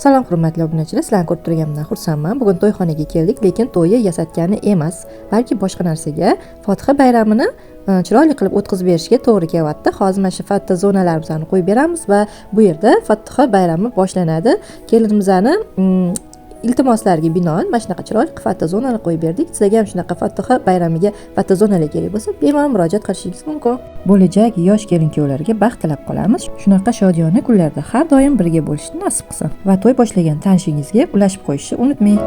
Salom hurmatli obunachilar, sizlarni ko'rib turganimdan xursandman. Bugun to'yxonaga keldik, lekin to'yi yasatgani emas, balki boshqa narsaga. Fotiha bayramini chiroyli qilib o'tkazib berishga to'g'ri kelyapti. Hozir mana shu foto zonalarimizni qo'yib beramiz va bu yerda Fotiha bayrami boshlanadi. Kelinimizni iltimoslariga binoan mana shunaqa chiroyli foto zonalar qo'yib berdik. Sizlarga ham shunaqa Fotiha bayramiga foto zonalar kerak bo'lsa, bemalol murojaat qilishingiz mumkin. Bo'lajak yosh kelin-kuyovlarga baxt tilab qolamiz. Shunaqa shodiyona kunlarda har doim birga bo'lishni nasib qilsin va to'y boshlagan tanishingizga ulashib qo'yishni unutmang.